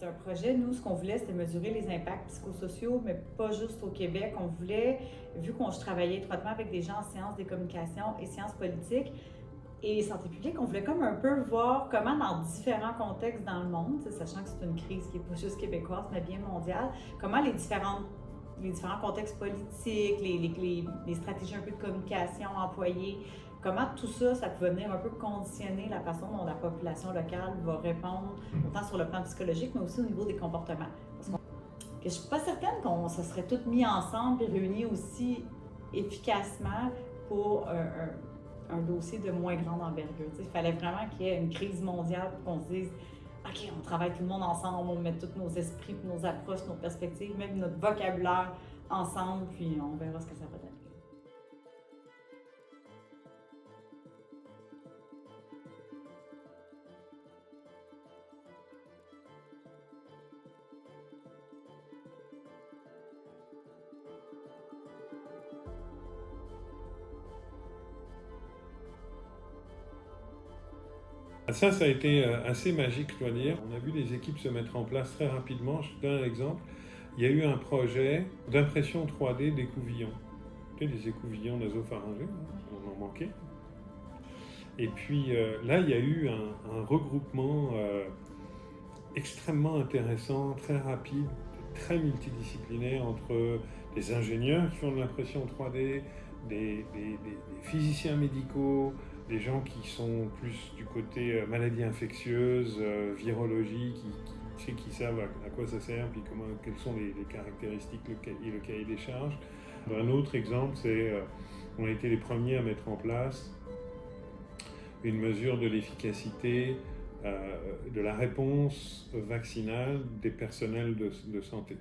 C'est un projet, nous, ce qu'on voulait, c'était mesurer les impacts psychosociaux, mais pas juste au Québec. On voulait, vu qu'on travaillait étroitement avec des gens en sciences des communications et sciences politiques et santé publique, on voulait comme un peu voir comment dans différents contextes dans le monde, sachant que c'est une crise qui n'est pas juste québécoise, mais bien mondiale, comment les différents contextes politiques, les stratégies un peu de communication employées, comment tout ça, ça pouvait venir un peu conditionner la façon dont la population locale va répondre, autant sur le plan psychologique, mais aussi au niveau des comportements. Parce que je ne suis pas certaine qu'on se serait tous mis ensemble et réunis aussi efficacement pour un dossier de moins grande envergure. Il fallait vraiment qu'il y ait une crise mondiale pour qu'on se dise OK, on travaille tout le monde ensemble, on met tous nos esprits, nos approches, nos perspectives, même notre vocabulaire ensemble, puis on verra ce que ça va donner. Ça a été assez magique, je dois dire. On a vu les équipes se mettre en place très rapidement. Je te donne un exemple. Il y a eu un projet d'impression 3D d'écouvillons. Tu sais, des écouvillons nasopharyngés, on en manquait. Et puis là, il y a eu un regroupement extrêmement intéressant, très rapide, très multidisciplinaire entre des ingénieurs qui font de l'impression 3D, des physiciens médicaux, des gens qui sont plus du côté maladies infectieuses, virologie, qui savent à quoi ça sert, puis quelles sont les caractéristiques et le cahier des charges. Un autre exemple, c'est on a été les premiers à mettre en place une mesure de l'efficacité de la réponse vaccinale des personnels de santé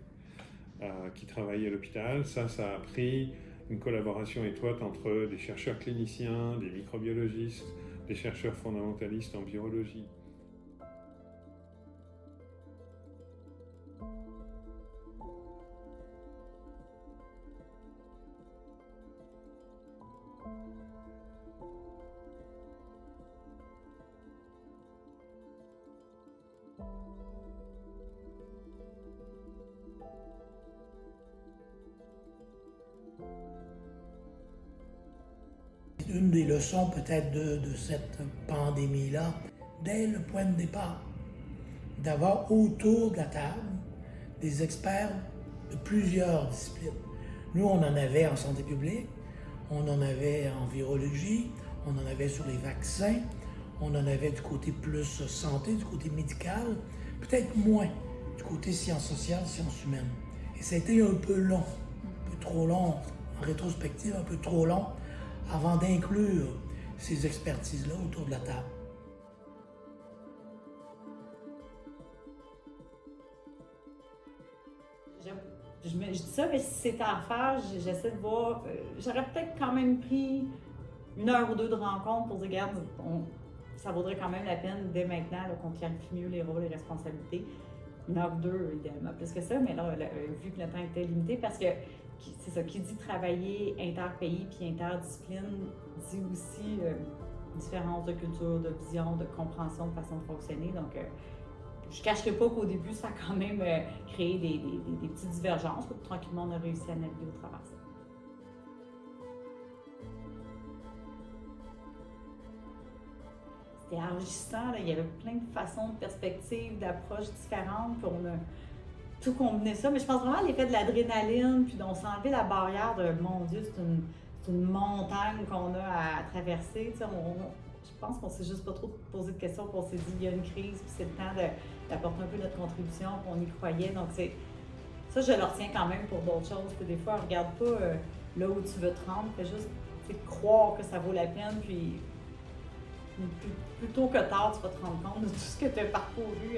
qui travaillent à l'hôpital. Ça a pris une collaboration étroite entre des chercheurs cliniciens, des microbiologistes, des chercheurs fondamentalistes en virologie. Une des leçons peut-être de cette pandémie-là, dès le point de départ, d'avoir autour de la table des experts de plusieurs disciplines. Nous, on en avait en santé publique, on en avait en virologie, on en avait sur les vaccins, on en avait du côté plus santé, du côté médical, peut-être moins du côté sciences sociales, sciences humaines. Et ça a été un peu long, un peu trop long, en rétrospective, un peu trop long, avant d'inclure ces expertises-là autour de la table. Je dis ça, mais si c'était à faire, j'essaie de voir. J'aurais peut-être quand même pris 1 heure ou 2 de rencontre pour dire, regarde, ça vaudrait quand même la peine dès maintenant qu'on clarifie mieux les rôles et responsabilités. 1 heure ou 2, idéalement plus que ça, mais là, vu que le temps était limité, parce que c'est ça, qui dit travailler interpays puis interdiscipline, dit aussi différence de culture, de vision, de compréhension, de façon de fonctionner. Donc, je ne cacherai pas qu'au début, ça a quand même créé des petites divergences. Tranquillement, on a réussi à naviguer au travers de ça. C'était enrichissant, là. Il y avait plein de façons, de perspectives, d'approches différentes. Puis on a tout combiné ça. Mais je pense vraiment à l'effet de l'adrénaline, puis on s'est enlevé la barrière de « mon Dieu, c'est une montagne qu'on a à traverser ». Je pense qu'on s'est juste pas trop posé de questions, qu'on s'est dit il y a une crise, puis c'est le temps d'apporter un peu notre contribution, puis on y croyait. Donc ça, je le retiens quand même pour d'autres choses. Puis des fois, regarde pas là où tu veux te rendre, fais juste croire que ça vaut la peine, puis plus tôt que tard, tu vas te rendre compte de tout ce que tu as parcouru